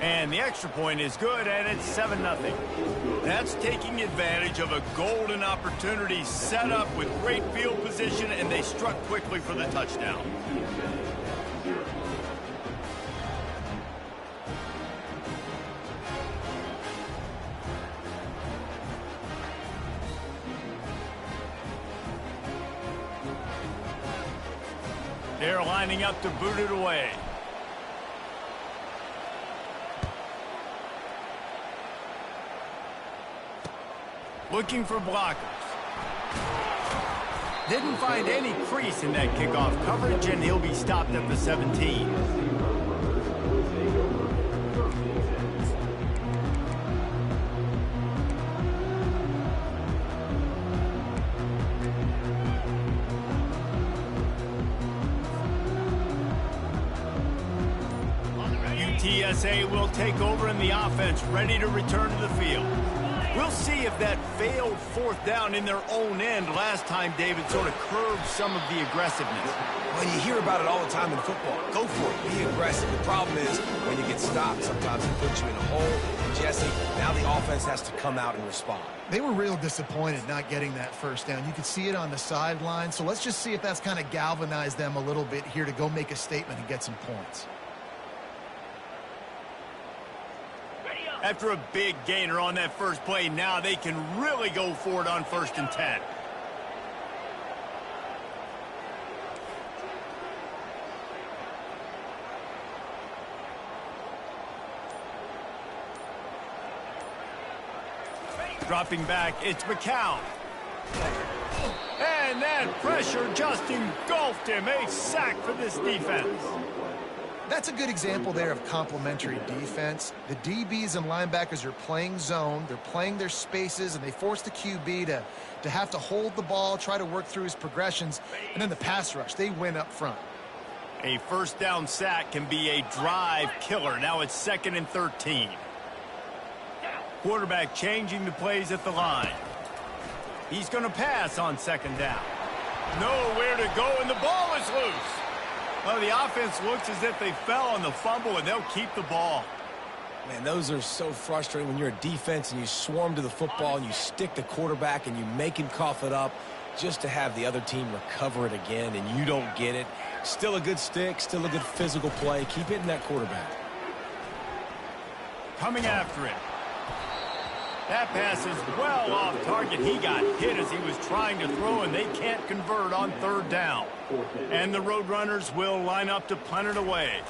And the extra point is good, and it's 7-0. That's taking advantage of a golden opportunity set up with great field position, and they struck quickly for the touchdown. They're lining up to boot it away. Looking for blockers. Didn't find any crease in that kickoff coverage, and he'll be stopped at the 17. UTSA will take over in the offense, ready to return to the field. We'll see if that failed fourth down in their own end last time, David, sort of curbed some of the aggressiveness. Well, you hear about it all the time in football. Go for it. Be aggressive. The problem is when you get stopped, sometimes it puts you in a hole. And Jesse, now the offense has to come out and respond. They were real disappointed not getting that first down. You could see it on the sideline. So let's just see if that's kind of galvanized them a little bit here to go make a statement and get some points. After a big gainer on that first play, now they can really go for it on 1st and 10. Dropping back, it's McCown. And that pressure just engulfed him. A sack for this defense. That's a good example there of complementary defense. The DBs and linebackers are playing zone, they're playing their spaces, and they force the QB to have to hold the ball, try to work through his progressions, and then the pass rush, they win up front. A first down sack can be a drive killer. Now it's 2nd and 13. Quarterback changing the plays at the line. He's going to pass on 2nd down. Nowhere to go, and the ball is loose. Well, the offense looks as if they fell on the fumble, and they'll keep the ball. Man, those are so frustrating when you're a defense and you swarm to the football and you stick the quarterback and you make him cough it up just to have the other team recover it again, and you don't get it. Still a good stick, still a good physical play. Keep hitting that quarterback. Coming after it. That pass is well off target. He got hit as he was trying to throw, and they can't convert on 3rd down. And the Roadrunners will line up to punt it away.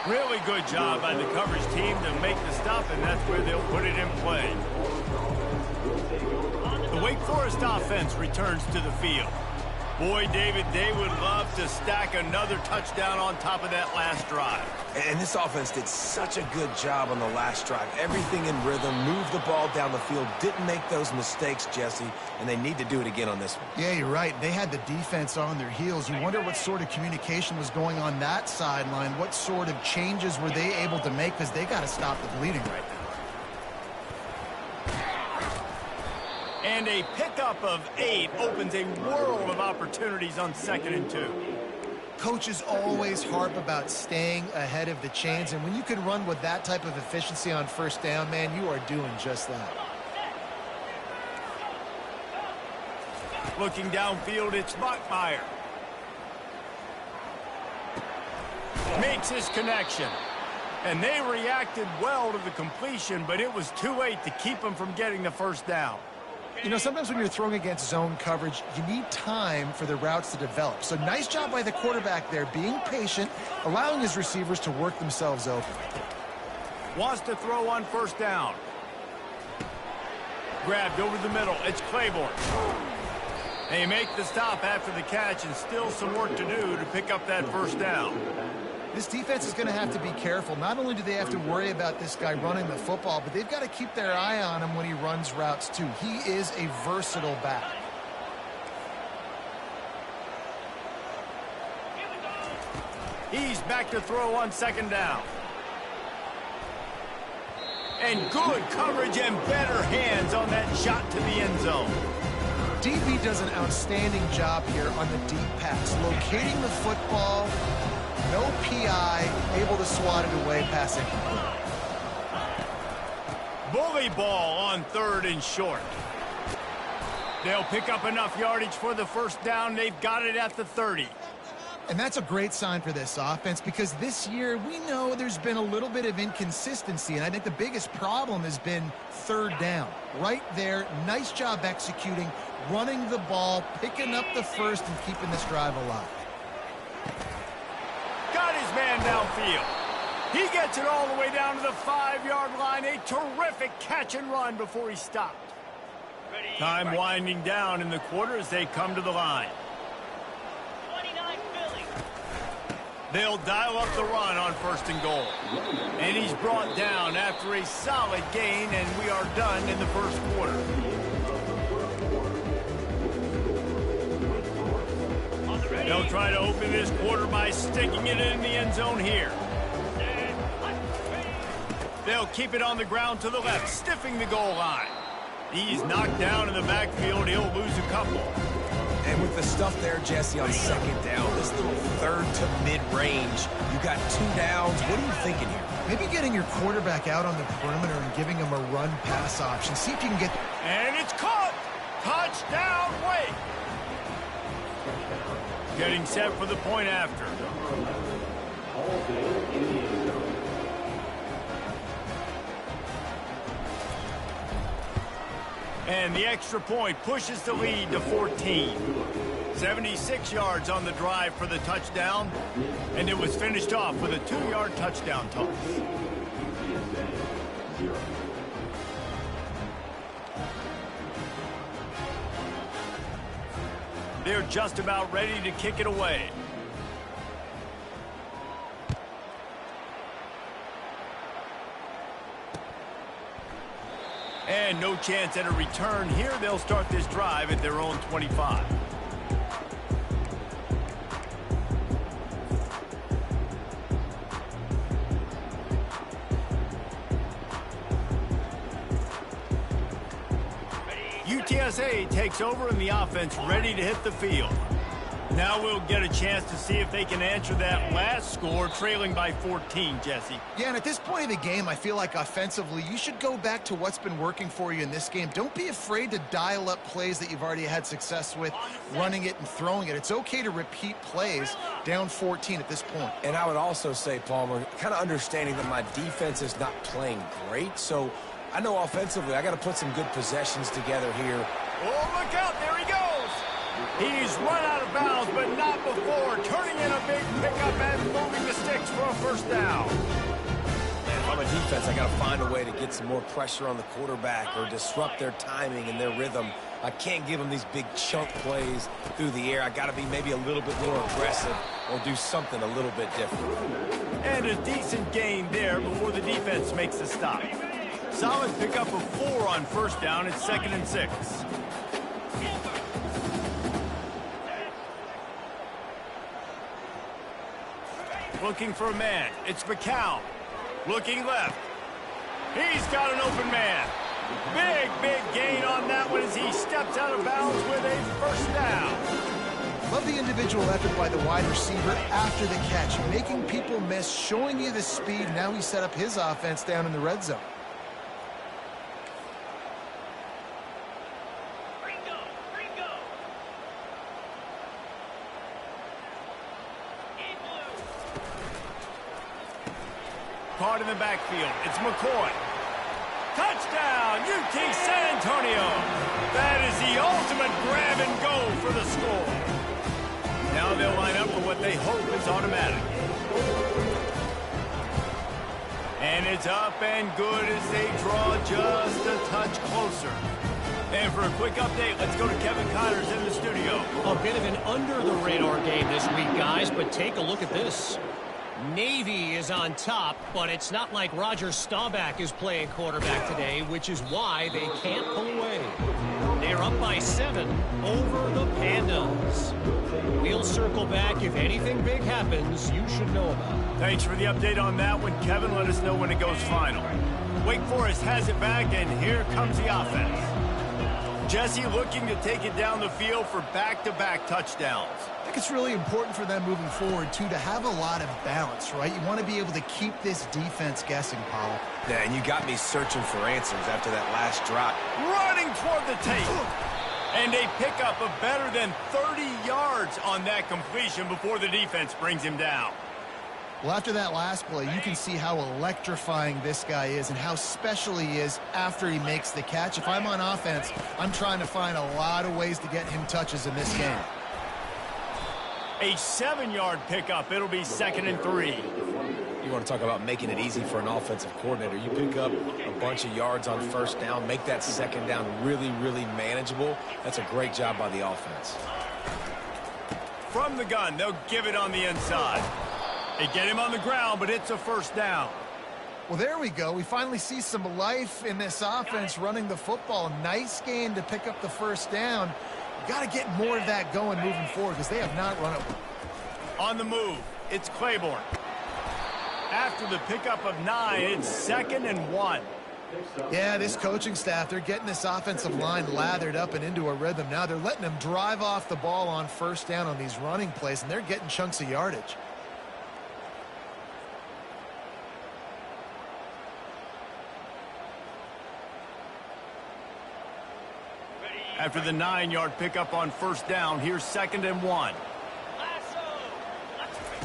Really good job by the coverage team to make the stop, and that's where they'll put it in play. The Wake Forest offense returns to the field. Boy, David, they would love to stack another touchdown on top of that last drive. And this offense did such a good job on the last drive. Everything in rhythm, moved the ball down the field, didn't make those mistakes, Jesse, and they need to do it again on this one. Yeah, you're right. They had the defense on their heels. You wonder what sort of communication was going on that sideline. What sort of changes were they able to make, because they got to stop the bleeding right now. And a pickup of 8 opens a world of opportunities on 2nd and 2. Coaches always harp about staying ahead of the chains, and when you can run with that type of efficiency on 1st down, man, you are doing just that. Looking downfield, it's Bachmeier. Makes his connection. And they reacted well to the completion, but it was too late to keep them from getting the 1st down. You know, sometimes when you're throwing against zone coverage, you need time for the routes to develop. So nice job by the quarterback there, being patient, allowing his receivers to work themselves open. Wants to throw on 1st down. Grabbed over the middle. It's Claiborne. They make the stop after the catch, and still some work to do to pick up that 1st down. This defense is going to have to be careful. Not only do they have to worry about this guy running the football, but they've got to keep their eye on him when he runs routes too. He is a versatile back. He's back to throw on 2nd down. And good coverage and better hands on that shot to the end zone. DB does an outstanding job here on the deep pass, locating the football, no PI, able to swat it away, pass incomplete. Bully ball on 3rd and short. They'll pick up enough yardage for the first down. They've got it at the 30. And that's a great sign for this offense because this year we know there's been a little bit of inconsistency, and I think the biggest problem has been 3rd down. Right there, nice job executing, running the ball, picking up the first, and keeping this drive alive. Got his man downfield. He gets it all the way down to the 5-yard line. A terrific catch and run before he stopped. Time winding down in the quarter as they come to the line. They'll dial up the run on 1st and goal. And he's brought down after a solid gain, and we are done in the 1st quarter. They'll try to open this quarter by sticking it in the end zone here. They'll keep it on the ground to the left, stiffing the goal line. He's knocked down in the backfield. He'll lose a couple. And with the stuff there, Jesse, on 2nd down, this little 3rd to mid-range, you got 2 downs. What are you thinking here? Maybe getting your quarterback out on the perimeter and giving him a run-pass option. See if you can get... And it's caught! Touchdown, Wake! Getting set for the point after. And the extra point pushes the lead to 14. 76 yards on the drive for the touchdown, and it was finished off with a 2-yard touchdown toss. They're just about ready to kick it away. And no chance at a return here. They'll start this drive at their own 25. UTSA takes over and the offense ready to hit the field. Now we'll get a chance to see if they can answer that last score, trailing by 14, Jesse. Yeah, and at this point of the game, I feel like offensively, you should go back to what's been working for you in this game. Don't be afraid to dial up plays that you've already had success with, running it and throwing it. It's okay to repeat plays down 14 at this point. And I would also say, Palmer, kind of understanding that my defense is not playing great, so I know offensively I got to put some good possessions together here. Oh, look out, there he goes! He's run out of bounds, but not before turning in a big pickup and moving the sticks for a first down. Man, if I'm a defense, I got to find a way to get some more pressure on the quarterback or disrupt their timing and their rhythm. I can't give them these big chunk plays through the air. I got to be maybe a little bit more aggressive or do something a little bit different. And a decent gain there before the defense makes the stop. Solid pickup of 4 on 1st down. It's 2nd and 6. Looking for a man. It's McCown. Looking left. He's got an open man. Big gain on that one as he steps out of bounds with a first down. Love the individual effort by the wide receiver after the catch, making people miss, showing you the speed. Now he set up his offense down in the red zone. Caught in the backfield. It's McCoy. Touchdown, UT San Antonio. That is the ultimate grab and go for the score. Now they'll line up for what they hope is automatic. And it's up and good as they draw just a touch closer. And for a quick update, let's go to Kevin Connors in the studio. A bit of an under-the-radar game this week, guys, but take a look at this. Navy is on top, but it's not like Roger Staubach is playing quarterback today, which is why they can't pull away. They're up by 7 over the Pandas. We'll circle back. If anything big happens, you should know about it. Thanks for the update on that one, Kevin. Let us know when it goes final. Wake Forest has it back, and here comes the offense. Jesse looking to take it down the field for back-to-back touchdowns. I think it's really important for them moving forward, too, to have a lot of balance, right? You want to be able to keep this defense guessing, Powell. Yeah, and you got me searching for answers after that last drop. Running toward the tape. And a pickup of better than 30 yards on that completion before the defense brings him down. Well, after that last play, you can see how electrifying this guy is and how special he is after he makes the catch. If I'm on offense, I'm trying to find a lot of ways to get him touches in this game. A 7-yard pickup. It'll be 2nd and 3. You want to talk about making it easy for an offensive coordinator. You pick up a bunch of yards on first down, make that second down really, really manageable. That's a great job by the offense. From the gun, they'll give it on the inside. They get him on the ground, but it's a first down. Well, there we go. We finally see some life in this offense running the football. Nice game to pick up the first down. Got to get more of that going moving forward because they have not run it. On the move, it's Claiborne. After the pickup of 9, it's 2nd and 1. Yeah, this coaching staff, they're getting this offensive line lathered up and into a rhythm. Now they're letting them drive off the ball on first down on these running plays, and they're getting chunks of yardage. After the 9-yard pickup on first down, here's 2nd and 1.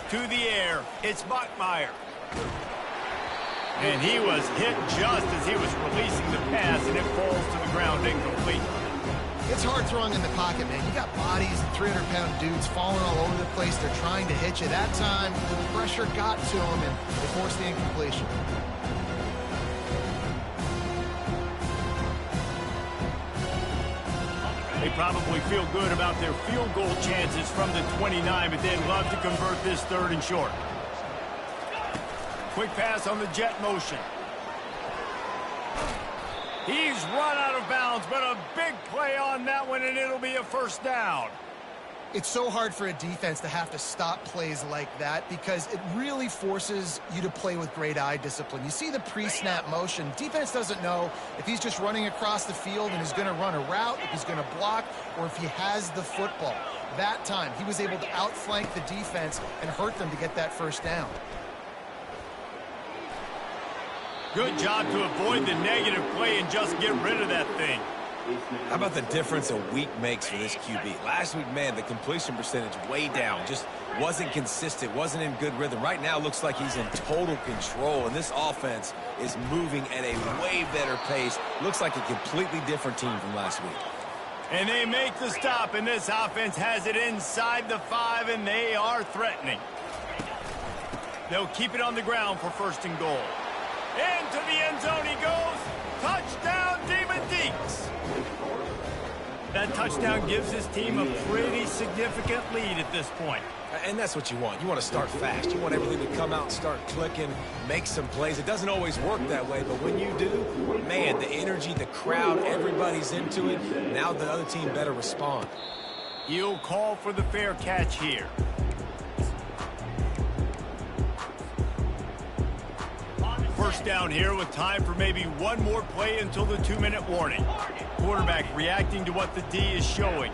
To the air, it's Bachmeier. And he was hit just as he was releasing the pass, and it falls to the ground incomplete. It's hard throwing in the pocket, man. You got bodies and 300-pound dudes falling all over the place. They're trying to hit you. That time, the pressure got to him, and they forced the incompletion. They probably feel good about their field goal chances from the 29, but they'd love to convert this 3rd and short. Quick pass on the jet motion. He's run out of bounds, but a big play on that one, and it'll be a first down. It's so hard for a defense to have to stop plays like that because it really forces you to play with great eye discipline. You see the pre-snap motion. Defense doesn't know if he's just running across the field and he's going to run a route, if he's going to block, or if he has the football. That time, he was able to outflank the defense and hurt them to get that first down. Good job to avoid the negative play and just get rid of that thing. How about the difference a week makes for this QB? Last week, man, the completion percentage way down. Just wasn't consistent, wasn't in good rhythm. Right now, looks like he's in total control, and this offense is moving at a way better pace. Looks like a completely different team from last week. And they make the stop, and this offense has it inside the 5, and they are threatening. They'll keep it on the ground for 1st and goal. Into the end zone he goes. Touchdown, Demon Deeks. That touchdown gives his team a pretty significant lead at this point. And that's what you want. You want to start fast. You want everything to come out and start clicking, make some plays. It doesn't always work that way, but when you do, man, the energy, the crowd, everybody's into it. Now the other team better respond. He'll call for the fair catch here. First down here with time for maybe one more play until the 2-minute warning. Quarterback reacting to what the D is showing.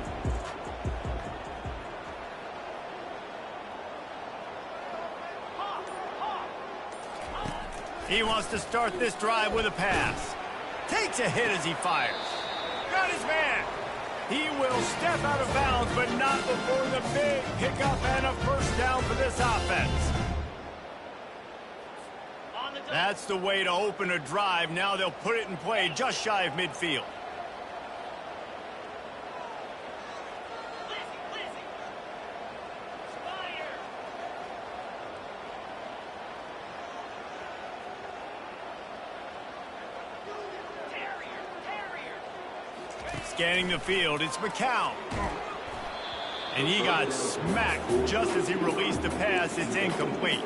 He wants to start this drive with a pass. Takes a hit as he fires. Got his man. He will step out of bounds, but not before the big pickup and a first down for this offense. That's the way to open a drive. Now they'll put it in play just shy of midfield. Scanning the field, it's McCown. And he got smacked just as he released the pass. It's incomplete.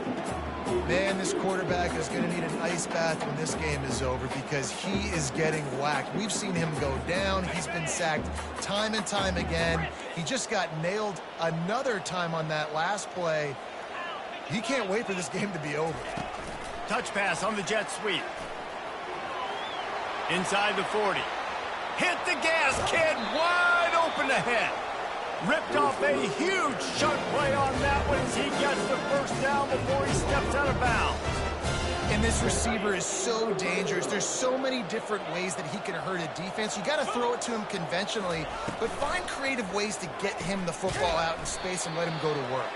Man, this quarterback is going to need an ice bath when this game is over because he is getting whacked. We've seen him go down. He's been sacked time and time again. He just got nailed another time on that last play. He can't wait for this game to be over. Touch pass on the jet sweep. Inside the 40. Hit the gas, kid. Wide open ahead. Ripped off a huge chunk play on that one as he gets the first down before he steps out of bounds. And this receiver is so dangerous. There's so many different ways that he can hurt a defense. You got to throw it to him conventionally, but find creative ways to get him the football out in space and let him go to work.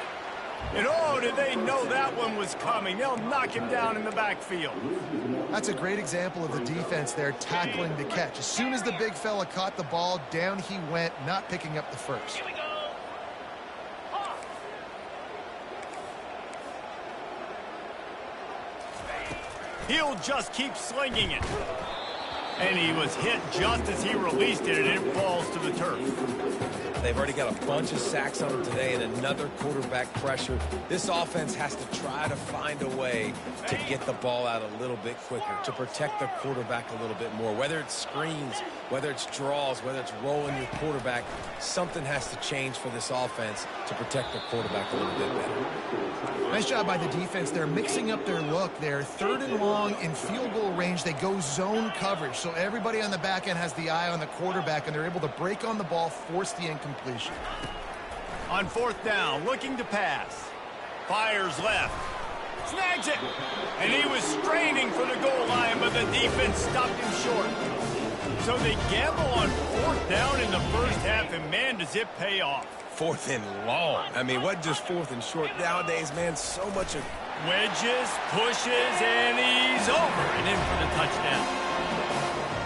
And oh, did they know that one was coming. They'll knock him down in the backfield. That's a great example of the defense there tackling the catch. As soon as the big fella caught the ball, down he went, not picking up the first. He'll just keep slinging it. And he was hit just as he released it, and it falls to the turf. They've already got a bunch of sacks on them today and another quarterback pressure. This offense has to try to find a way to get the ball out a little bit quicker, to protect the quarterback a little bit more. Whether it's screens, whether it's draws, whether it's rolling your quarterback, something has to change for this offense to protect the quarterback a little bit better. Nice job by the defense. They're mixing up their look. They're 3rd and long in field goal range. They go zone coverage, so everybody on the back end has the eye on the quarterback, and they're able to break on the ball, force the incompletion. On 4th down, looking to pass. Fires left. Snags it. And he was straining for the goal line, but the defense stopped him short. So they gamble on 4th down in the first half, and man, does it pay off. 4th and long. I mean, what just 4th and short? Nowadays, man, so much of wedges, pushes, and he's over and in for the touchdown.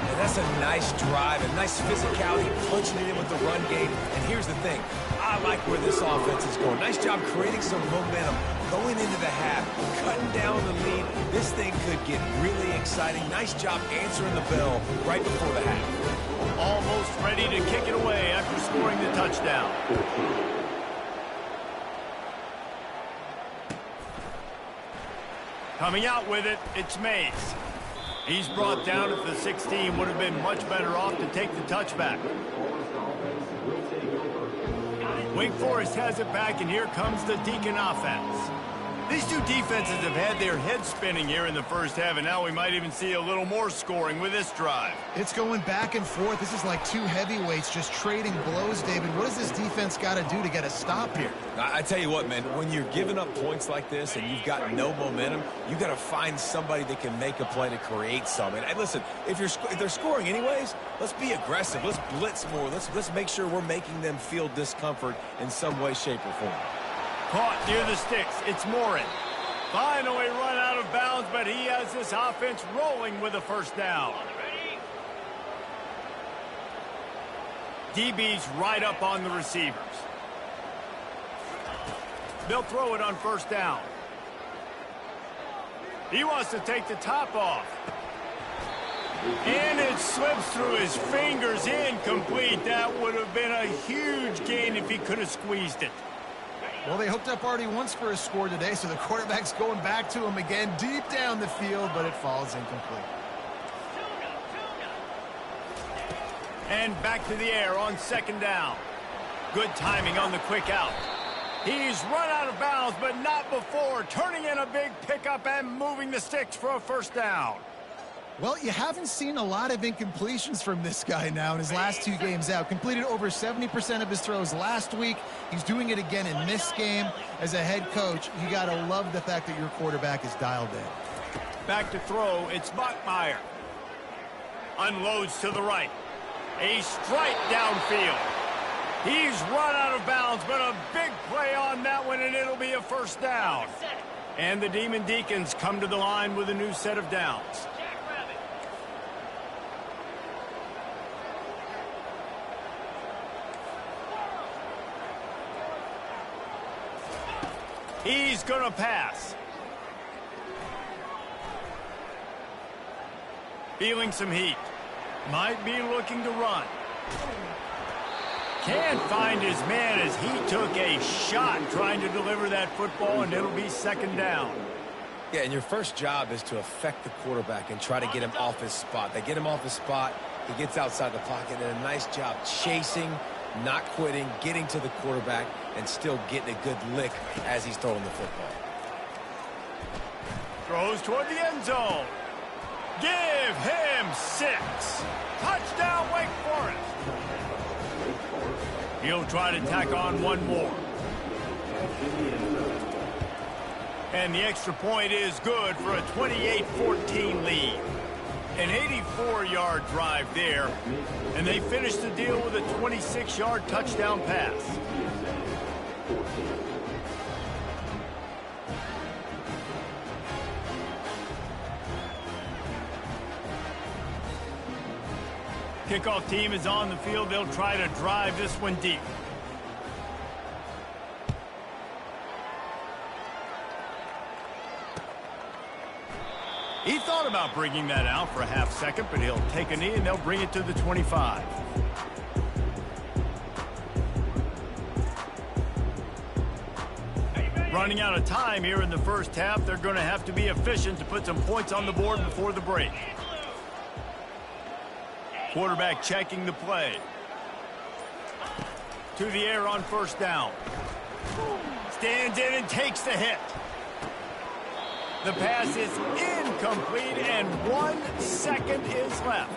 And that's a nice drive, a nice physicality, punching it in with the run game. And here's the thing. I like where this offense is going. Nice job creating some momentum, going into the half, cutting down the lead. This thing could get really exciting. Nice job answering the bell right before the half. Almost ready to kick it away after scoring the touchdown. Coming out with it, it's Mays. He's brought down at the 16. Would have been much better off to take the touchback. Wake Forest has it back, and here comes the Deacon offense. These two defenses have had their heads spinning here in the first half, and now we might even see a little more scoring with this drive. It's going back and forth. This is like two heavyweights just trading blows, David. What does this defense got to do to get a stop here? I tell you what, man, when you're giving up points like this and you've got no momentum, you got to find somebody that can make a play to create something. And listen, if they're scoring anyways, let's be aggressive. Let's blitz more. Let's make sure we're making them feel discomfort in some way, shape, or form. Caught near the sticks. It's Morin. Finally run out of bounds, but he has this offense rolling with a first down. DB's right up on the receivers. They'll throw it on first down. He wants to take the top off. And it slips through his fingers, incomplete. That would have been a huge gain if he could have squeezed it. Well, they hooked up already once for a score today, so the quarterback's going back to him again deep down the field, but it falls incomplete. And back to the air on second down. Good timing on the quick out. He's run out of bounds, but not before turning in a big pickup and moving the sticks for a first down. Well, you haven't seen a lot of incompletions from this guy now in his last 2 games out. Completed over 70% of his throws last week. He's doing it again in this game. As a head coach, you got to love the fact that your quarterback is dialed in. Back to throw, it's Bachmeier. Unloads to the right. A strike downfield. He's run out of bounds, but a big play on that one, and it'll be a first down. And the Demon Deacons come to the line with a new set of downs. He's going to pass. Feeling some heat. Might be looking to run. Can't find his man as he took a shot trying to deliver that football, and it'll be second down. Yeah, and your first job is to affect the quarterback and try to get him off his spot. They get him off his spot, he gets outside the pocket, and a nice job chasing, not quitting, getting to the quarterback, and still getting a good lick as he's throwing the football. Throws toward the end zone. Give him 6. Touchdown, Wake Forest. He'll try to tack on one more. And the extra point is good for a 28-14 lead. An 84-yard drive there, and they finish the deal with a 26-yard touchdown pass. Kickoff team is on the field. They'll try to drive this one deep. He thought about bringing that out for a half second, but he'll take a knee and they'll bring it to the 25. Running out of time here in the first half. They're going to have to be efficient to put some points on the board before the break. Quarterback checking the play. To the air on first down. Stands in and takes the hit. The pass is incomplete, and 1 second is left.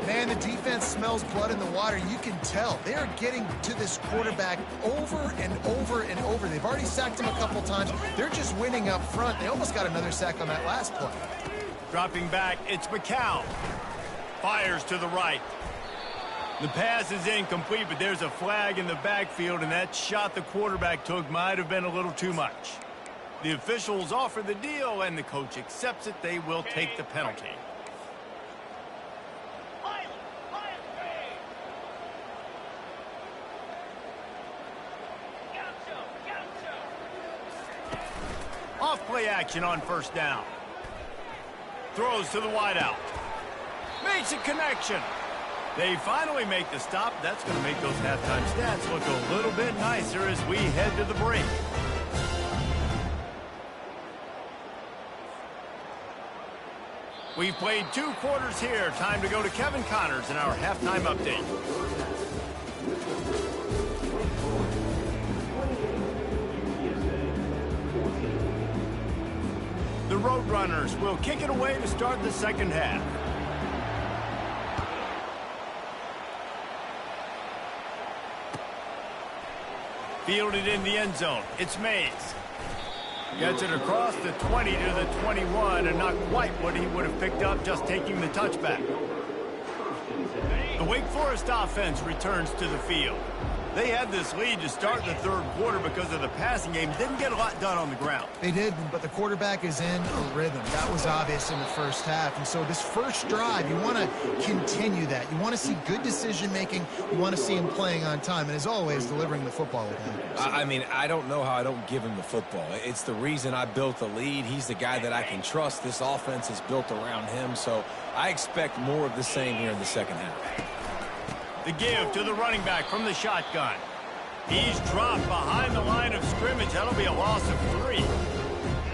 Man, the defense smells blood in the water. You can tell. They're getting to this quarterback over and over and over. They've already sacked him a couple times. They're just winning up front. They almost got another sack on that last play. Dropping back, it's McCown. Fires to the right. The pass is incomplete, but there's a flag in the backfield, and that shot the quarterback took might have been a little too much. The officials offer the deal, and the coach accepts it. They will take the penalty. Off play action on first down. Throws to the wideout. Makes a connection. They finally make the stop. That's going to make those halftime stats look a little bit nicer as we head to the break. We've played 2 quarters here. Time to go to Kevin Connors in our halftime update. The Roadrunners will kick it away to start the second half. Fielded in the end zone. It's Mays. Gets it across the 20 to the 21, and not quite what he would have picked up just taking the touchback. The Wake Forest offense returns to the field. They had this lead to start the third quarter because of the passing game. Didn't get a lot done on the ground. They did, but the quarterback is in a rhythm. That was obvious in the first half. And so this first drive, you want to continue that. You want to see good decision-making. You want to see him playing on time. And as always, delivering the football with him. I mean, I don't know how I don't give him the football. It's the reason I built the lead. He's the guy that I can trust. This offense is built around him. So I expect more of the same here in the second half. The give to the running back from the shotgun. He's dropped behind the line of scrimmage. That'll be a loss of 3.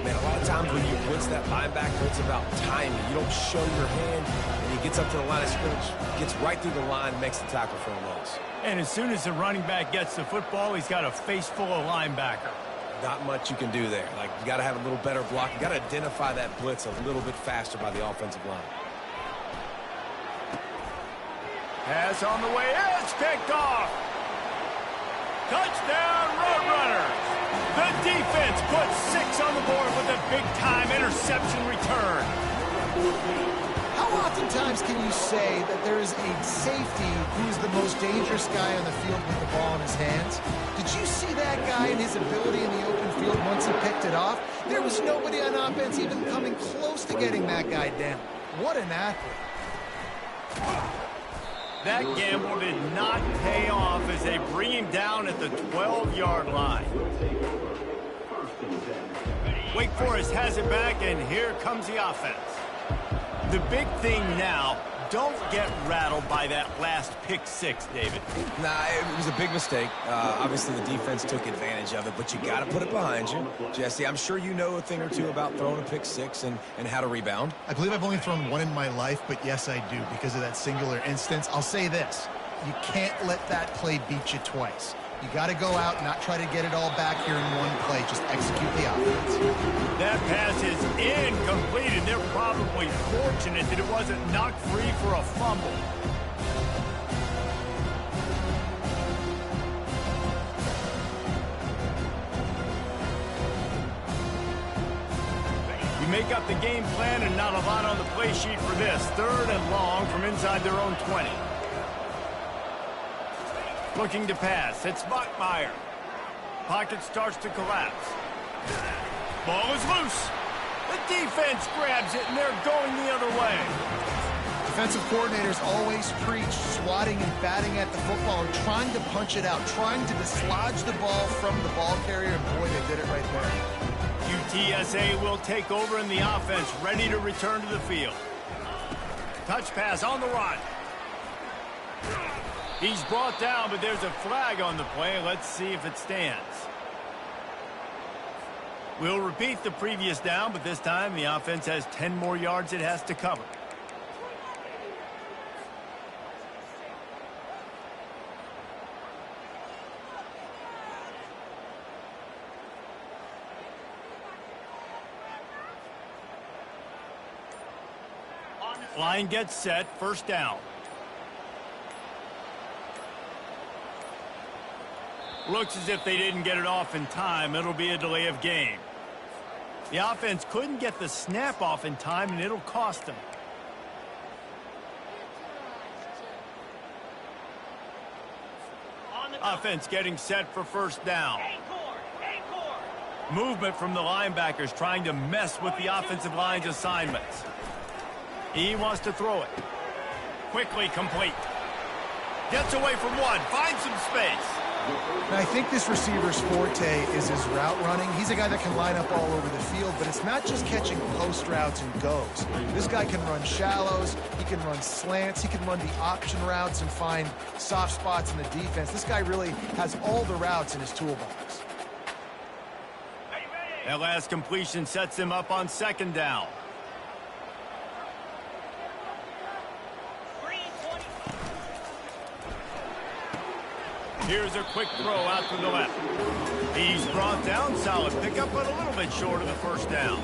Man, a lot of times when you blitz that linebacker, it's about timing. You don't show your hand, and he gets up to the line of scrimmage, gets right through the line, makes the tackle for a loss. And as soon as the running back gets the football, he's got a face full of linebacker. Not much you can do there. Like, you got to have a little better block. You got to identify that blitz a little bit faster by the offensive line. Pass on the way, it's picked off. Touchdown, Roadrunners. The defense puts 6 on the board with a big-time interception return. How oftentimes can you say that there is a safety who's the most dangerous guy on the field with the ball in his hands? Did you see that guy and his ability in the open field once he picked it off? There was nobody on offense even coming close to getting that guy down. What an athlete. That gamble did not pay off as they bring him down at the 12-yard line. Wake Forest has it back, and here comes the offense. The big thing now, don't get rattled by that last pick 6, David. Nah, it was a big mistake. Obviously, the defense took advantage of it, but you got to put it behind you. Jesse, I'm sure you know a thing or two about throwing a pick 6 and how to rebound. I believe I've only thrown one in my life, but yes, I do because of that singular instance. I'll say this. You can't let that play beat you twice. You got to go out and not try to get it all back here in one play. Just execute the offense. That pass is incomplete, and they're probably fortunate that it wasn't knocked free for a fumble. You make up the game plan and not a lot on the play sheet for this. 3rd and long from inside their own 20. Looking to pass. It's Bachmeier. Pocket starts to collapse. Ball is loose. The defense grabs it, and they're going the other way. Defensive coordinators always preach swatting and batting at the football and trying to punch it out, trying to dislodge the ball from the ball carrier, and boy, they did it right there. UTSA will take over in the offense, ready to return to the field. Touch pass on the run. He's brought down, but there's a flag on the play. Let's see if it stands. We'll repeat the previous down, but this time the offense has 10 more yards it has to cover. Line gets set, 1st down. Looks as if they didn't get it off in time. It'll be a delay of game. The offense couldn't get the snap off in time, and it'll cost them. Offense getting set for 1st down. Movement from the linebackers trying to mess with the offensive line's assignments. He wants to throw it. Quickly complete. Gets away from one. Finds some space. And I think this receiver's forte is his route running. He's a guy that can line up all over the field, but it's not just catching post routes and goes. This guy can run shallows, he can run slants, he can run the option routes and find soft spots in the defense. This guy really has all the routes in his toolbox. That last completion sets him up on 2nd down. Here's a quick throw out to the left. He's brought down. Solid pickup, but a little bit short of the 1st down.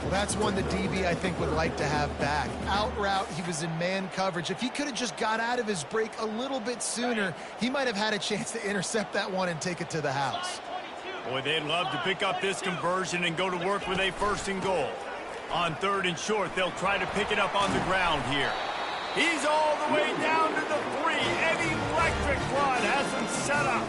Well, that's one the DB, I think, would like to have back. Out route, he was in man coverage. If he could have just got out of his break a little bit sooner, he might have had a chance to intercept that one and take it to the house. Boy, they'd love to pick up this conversion and go to work with a 1st and goal. On 3rd and short, they'll try to pick it up on the ground here. He's all the way down to the 3. An electric run has him set up.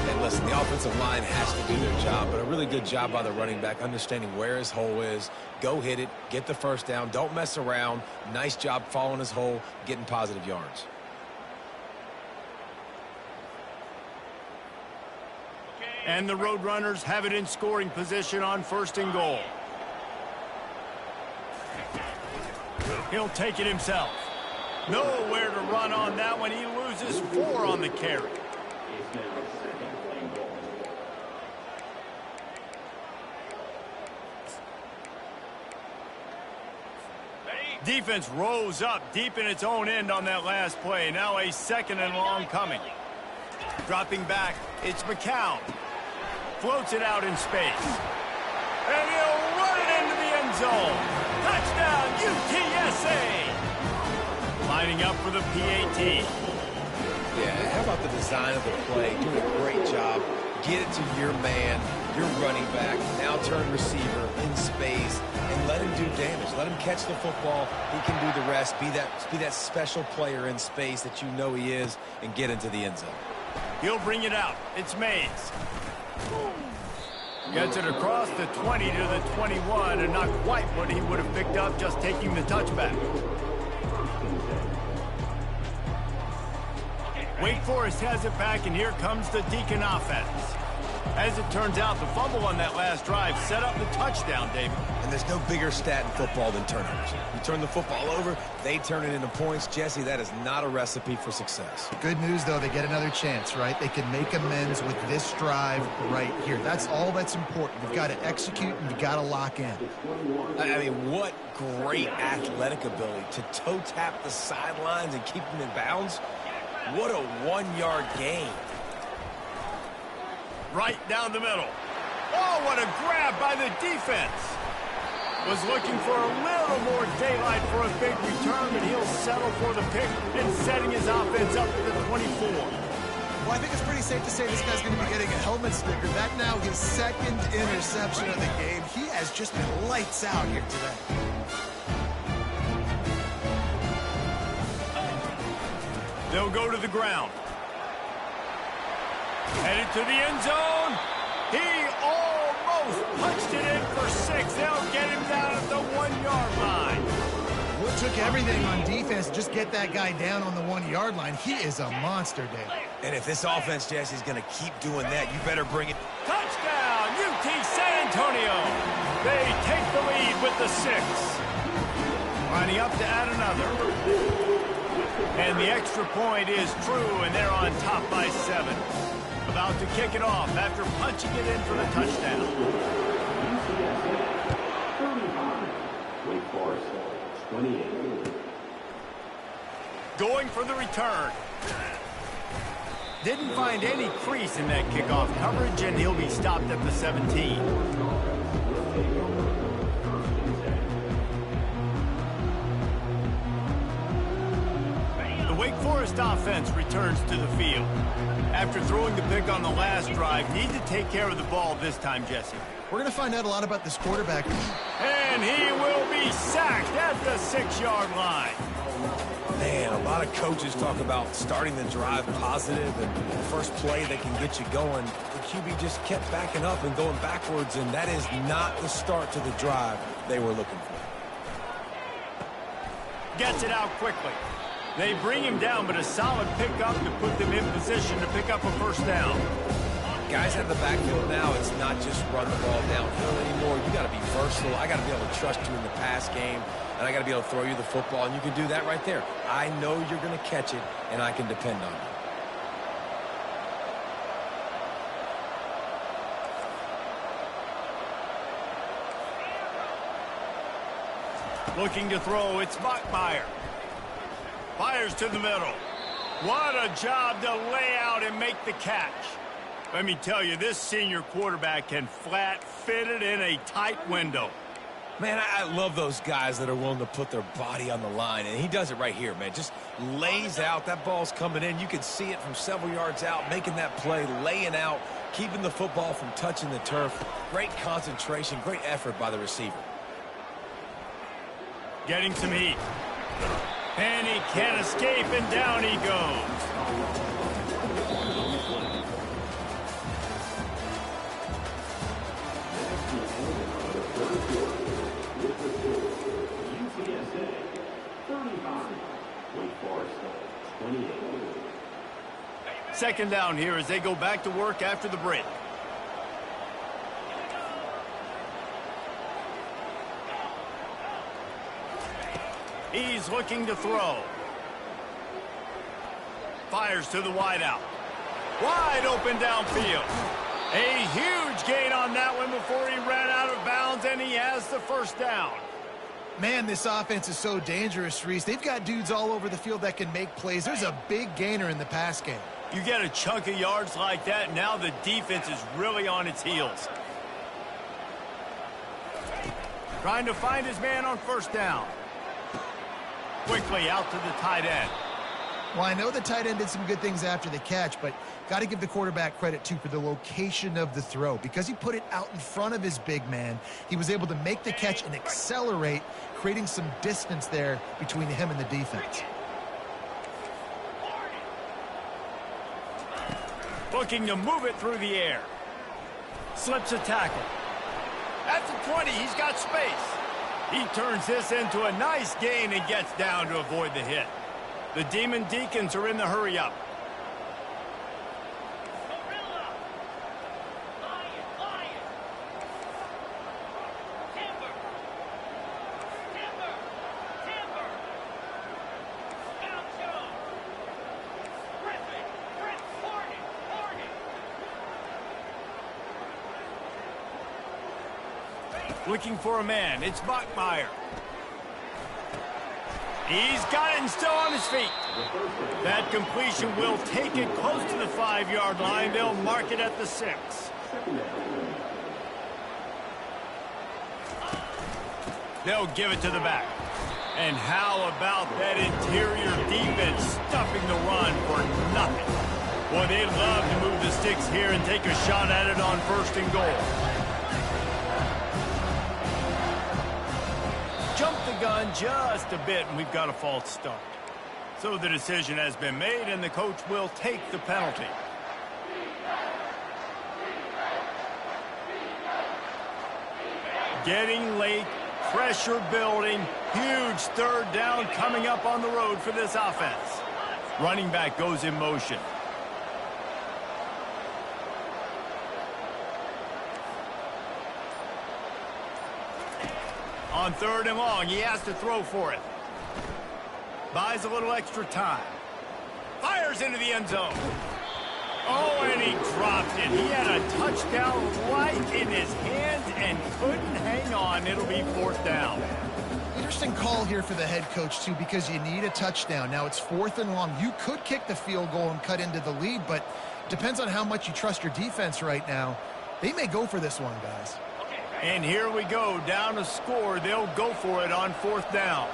And listen, the offensive line has to do their job, but a really good job by the running back, understanding where his hole is. Go hit it, get the 1st down, don't mess around. Nice job following his hole, getting positive yards. And the Roadrunners have it in scoring position on 1st and goal. He'll take it himself. Nowhere to run on that one. He loses 4 on the carry. Defense rose up deep in its own end on that last play. Now a 2nd and long coming. Dropping back, it's McCown. Floats it out in space. And he'll run it into the end zone. Touchdown, UTSA! Lining up for the PAT. Yeah, how about the design of the play? Doing a great job. Get it to your man, your running back, now turn receiver in space, and let him do damage. Let him catch the football. He can do the rest. Be that special player in space that you know he is, and get into the end zone. He'll bring it out. It's Mays. Gets it across the 20 to the 21, and not quite what he would have picked up just taking the touchback. Wake Forest has it back, and here comes the Deacon offense. As it turns out, the fumble on that last drive set up the touchdown, David. And there's no bigger stat in football than turnovers. You turn the football over, they turn it into points. Jesse, that is not a recipe for success. Good news, though, they get another chance, right? They can make amends with this drive right here. That's all that's important. You've got to execute, and you've got to lock in. I mean, what great athletic ability to toe tap the sidelines and keep them in bounds. What a one-yard gain. right down the middle. Oh, what a grab by the defense. Was looking for a little more daylight for a big return, but he'll settle for the pick and setting his offense up at the 24. Well, I think it's pretty safe to say this guy's going to be getting a helmet sticker. That now his second interception of the game. He has just been lights out here today. They'll go to the ground. Headed to the end zone. He almost punched it in for 6. They'll get him down at the 1-yard line. Well, it took everything on defense to just get that guy down on the 1-yard line. He is a monster, Dave. And if this offense, Jesse, is going to keep doing that, you better bring it. Touchdown, UT San Antonio. They take the lead with the 6. Lining up to add another. And the extra point is true, and they're on top by 7. About to kick it off after punching it in for the touchdown. Wake Forest, 28. Going for the return. Didn't find any crease in that kickoff coverage, and he'll be stopped at the 17. The Wake Forest offense returns to the field. After throwing the pick on the last drive, need to take care of the ball this time, Jesse. We're going to find out a lot about this quarterback. And he will be sacked at the 6-yard line. Man, a lot of coaches talk about starting the drive positive and the first play that can get you going. The QB just kept backing up and going backwards, and that is not the start to the drive they were looking for. Gets it out quickly. They bring him down, but a solid pickup to put them in position to pick up a first down. Guys out of the backfield now, it's not just run the ball downhill anymore. You got to be versatile. I got to be able to trust you in the pass game, and I got to be able to throw you the football, and you can do that right there. I know you're going to catch it, and I can depend on you. Looking to throw, it's Bachmeier. Fires to the middle. What a job to lay out and make the catch. Let me tell you, this senior quarterback can flat fit it in a tight window. Man, I love those guys that are willing to put their body on the line, and he does it right here, man. Just lays out. That ball's coming in. You can see it from several yards out, making that play, laying out, keeping the football from touching the turf. Great concentration, great effort by the receiver. Getting some heat. And he can't escape, and down he goes. UTSA, 35. Wake Forest, 28. Second down here as they go back to work after the break. He's looking to throw. Fires to the wideout. Wide open downfield. A huge gain on that one before he ran out of bounds, and he has the first down. Man, this offense is so dangerous, Reese. They've got dudes all over the field that can make plays. There's a big gainer in the pass game. You get a chunk of yards like that, now the defense is really on its heels. Trying to find his man on first down. Quickly out to the tight end. Well, I know the tight end did some good things after the catch, but got to give the quarterback credit, too, for the location of the throw. Because he put it out in front of his big man, he was able to make the catch and accelerate, creating some distance there between him and the defense. Looking to move it through the air. Slips a tackle. At the 20, he's got space. He turns this into a nice gain and gets down to avoid the hit. The Demon Deacons are in the hurry-up. Looking for a man. It's Bachmeier. He's got it and still on his feet. That completion will take it close to the 5-yard line. They'll mark it at the 6. They'll give it to the back. And how about that interior defense stuffing the run for nothing? Boy, they love to move the sticks here and take a shot at it on 1st and goal. Jump the gun just a bit, and we've got a false start. So the decision has been made, and the coach will take the penalty. Getting late, pressure building, huge 3rd down coming up on the road for this offense. Running back goes in motion. On 3rd and long, he has to throw for it. Buys a little extra time. Fires into the end zone. Oh, and he dropped it. He had a touchdown right in his hands and couldn't hang on. It'll be 4th down. Interesting call here for the head coach, too, because you need a touchdown. Now, it's 4th and long. You could kick the field goal and cut into the lead, but depends on how much you trust your defense right now. They may go for this one, guys. And here we go. Down to score. They'll go for it on 4th down.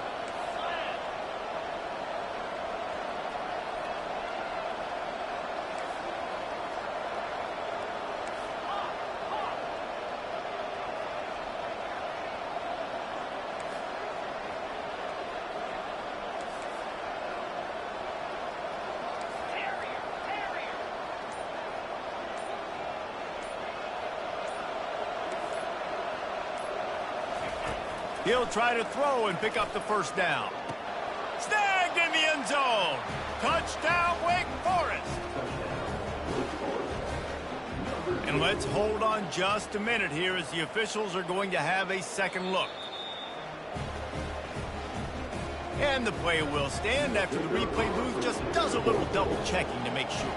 He'll try to throw and pick up the 1st down. Snagged in the end zone. Touchdown, Wake Forest. And let's hold on just a minute here as the officials are going to have a second look. And the play will stand after the replay booth just does a little double checking to make sure.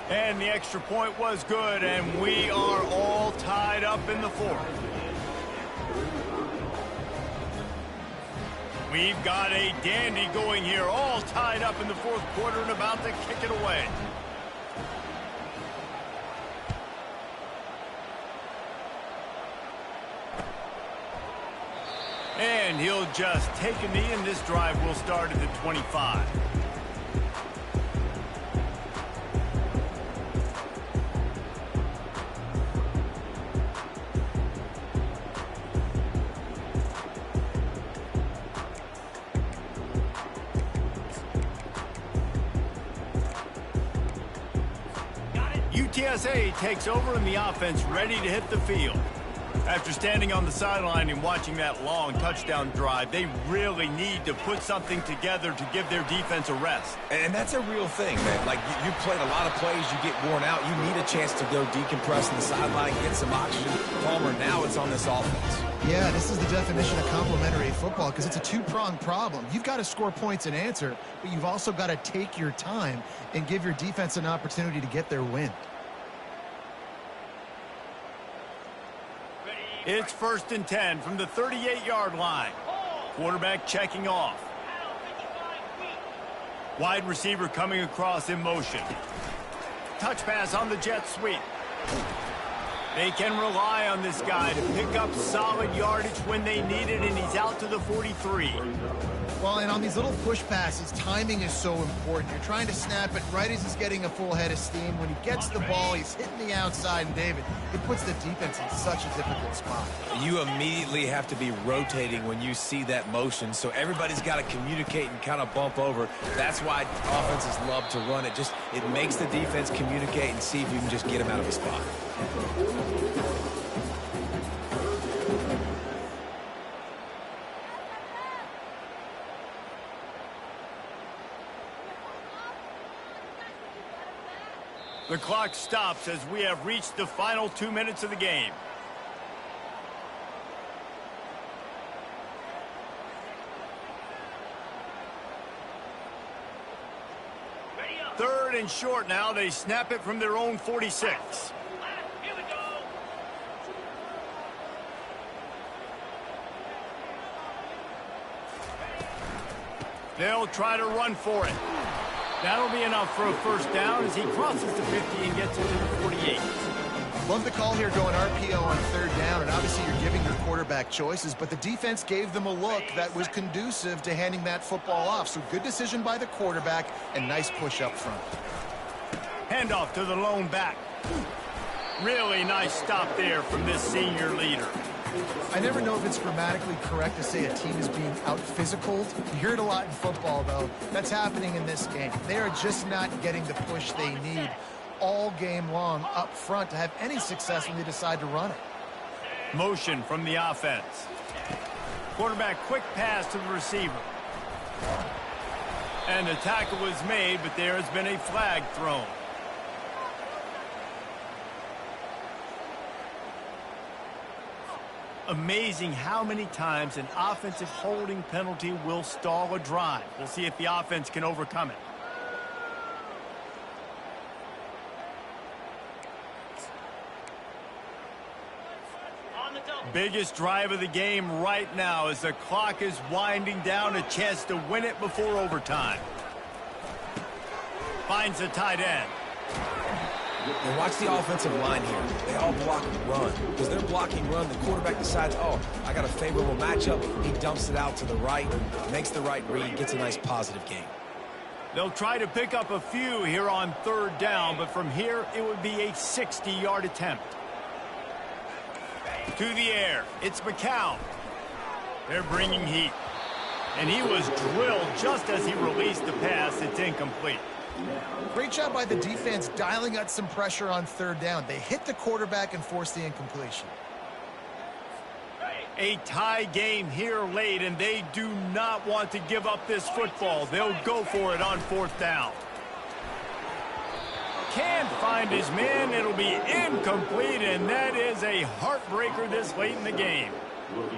And the extra point was good, and we are all tied up in the 4th. We've got a dandy going here, all tied up in the 4th quarter and about to kick it away. And he'll just take a knee, and this drive will start at the 25. UTSA takes over in the offense, ready to hit the field. After standing on the sideline and watching that long touchdown drive, they really need to put something together to give their defense a rest. And that's a real thing, man. Like, you played a lot of plays, you get worn out. You need a chance to go decompress on the sideline, get some oxygen. Palmer, now it's on this offense. Yeah, this is the definition of complementary football because it's a two-pronged problem. You've got to score points and answer, but you've also got to take your time and give your defense an opportunity to get their win. It's 1st and 10 from the 38-yard line. Quarterback checking off. Wide receiver coming across in motion. Touch pass on the jet sweep. They can rely on this guy to pick up solid yardage when they need it, and he's out to the 43. Well, and on these little push passes, timing is so important. You're trying to snap it right as he's getting a full head of steam. When he gets the ball, he's hitting the outside, and David, it puts the defense in such a difficult spot. You immediately have to be rotating when you see that motion, so everybody's got to communicate and kind of bump over. That's why offenses love to run it. It makes the defense communicate and see if you can just get him out of the spot. The clock stops as we have reached the final 2 minutes of the game. Third and short now. They snap it from their own 46. They'll try to run for it. That'll be enough for a first down as he crosses the 50 and gets into the 48. Love the call here going RPO on third down, and obviously you're giving your quarterback choices, but the defense gave them a look that was conducive to handing that football off. So good decision by the quarterback and nice push up front. Handoff to the lone back. Really nice stop there from this senior leader. I never know if it's grammatically correct to say a team is being out-physicaled. You hear it a lot in football, though. That's happening in this game. They are just not getting the push they need all game long up front to have any success when they decide to run it. Motion from the offense. Quarterback quick pass to the receiver. And the tackle was made, but there has been a flag thrown. Amazing how many times an offensive holding penalty will stall a drive. We'll see if the offense can overcome it. Biggest drive of the game right now as the clock is winding down, a chance to win it before overtime. Finds the tight end. And watch the offensive line here. They all block run. Because they're blocking run, the quarterback decides, oh, I got a favorable matchup. He dumps it out to the right, makes the right read, gets a nice positive gain. They'll try to pick up a few here on third down, but from here it would be a 60-yard attempt. To the air, it's McCown. They're bringing heat. And he was drilled just as he released the pass. It's incomplete. Great job by the defense dialing out some pressure on third down. They hit the quarterback and forced the incompletion. A tie game here late, and they do not want to give up this football. They'll go for it on fourth down. Can't find his man. It'll be incomplete, and that is a heartbreaker this late in the game.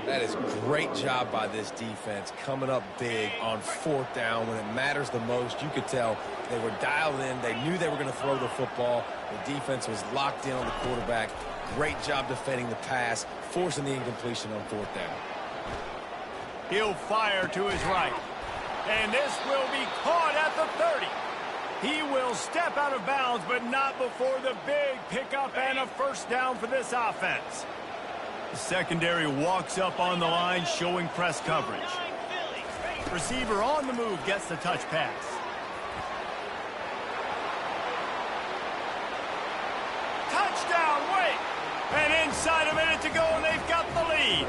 That is great job by this defense, coming up big on fourth down when it matters the most. You could tell they were dialed in. They knew they were going to throw the football. The defense was locked in on the quarterback. Great job defending the pass, forcing the incompletion on fourth down. He'll fire to his right. And this will be caught at the 30. He will step out of bounds, but not before the big pickup and a first down for this offense. The secondary walks up on the line, showing press coverage. Receiver on the move gets the touch pass. Touchdown, wait! And inside a minute to go, and they've got the lead.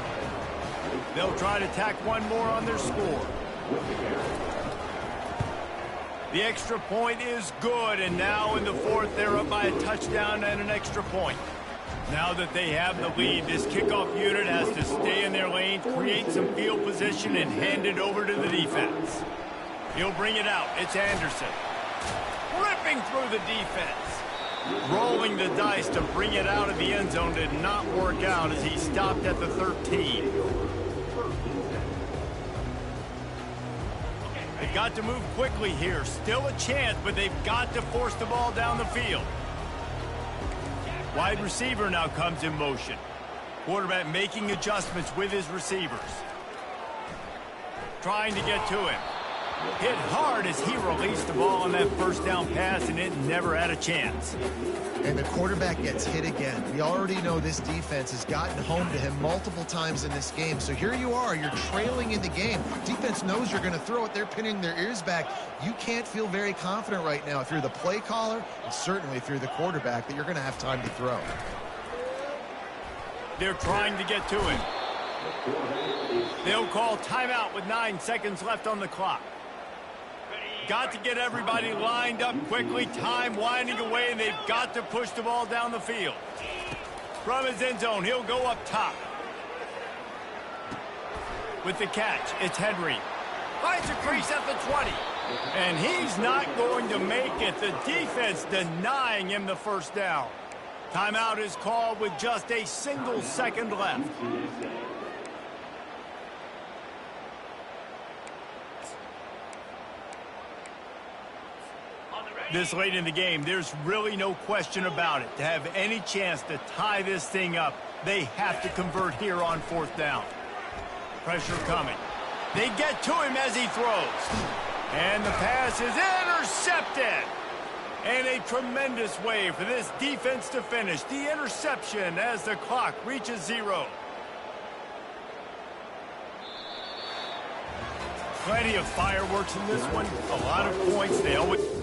They'll try to tack one more on their score. The extra point is good, and now in the fourth, they're up by a touchdown and an extra point. Now that they have the lead, this kickoff unit has to stay in their lane, create some field position, and hand it over to the defense. He'll bring it out. It's Anderson. Ripping through the defense. Rolling the dice to bring it out of the end zone did not work out as he stopped at the 13. They've got to move quickly here. Still a chance, but they've got to force the ball down the field. Wide receiver now comes in motion. Quarterback making adjustments with his receivers. Trying to get to him. Hit hard as he released the ball on that first down pass, and it never had a chance. And the quarterback gets hit again. We already know this defense has gotten home to him multiple times in this game. So here you are, you're trailing in the game. Defense knows you're going to throw it. They're pinning their ears back. You can't feel very confident right now if you're the play caller, and certainly if you're the quarterback, that you're going to have time to throw. They're trying to get to him. They'll call timeout with 9 seconds left on the clock. Got to get everybody lined up quickly. Time winding away, and they've got to push the ball down the field. From his end zone, he'll go up top. With the catch, it's Henry. Finds a crease at the 20. And he's not going to make it. The defense denying him the first down. Timeout is called with just a single second left. This late in the game, there's really no question about it. To have any chance to tie this thing up, they have to convert here on fourth down. Pressure coming. They get to him as he throws. And the pass is intercepted. And a tremendous way for this defense to finish the interception as the clock reaches 0. Plenty of fireworks in this one. A lot of points. They always...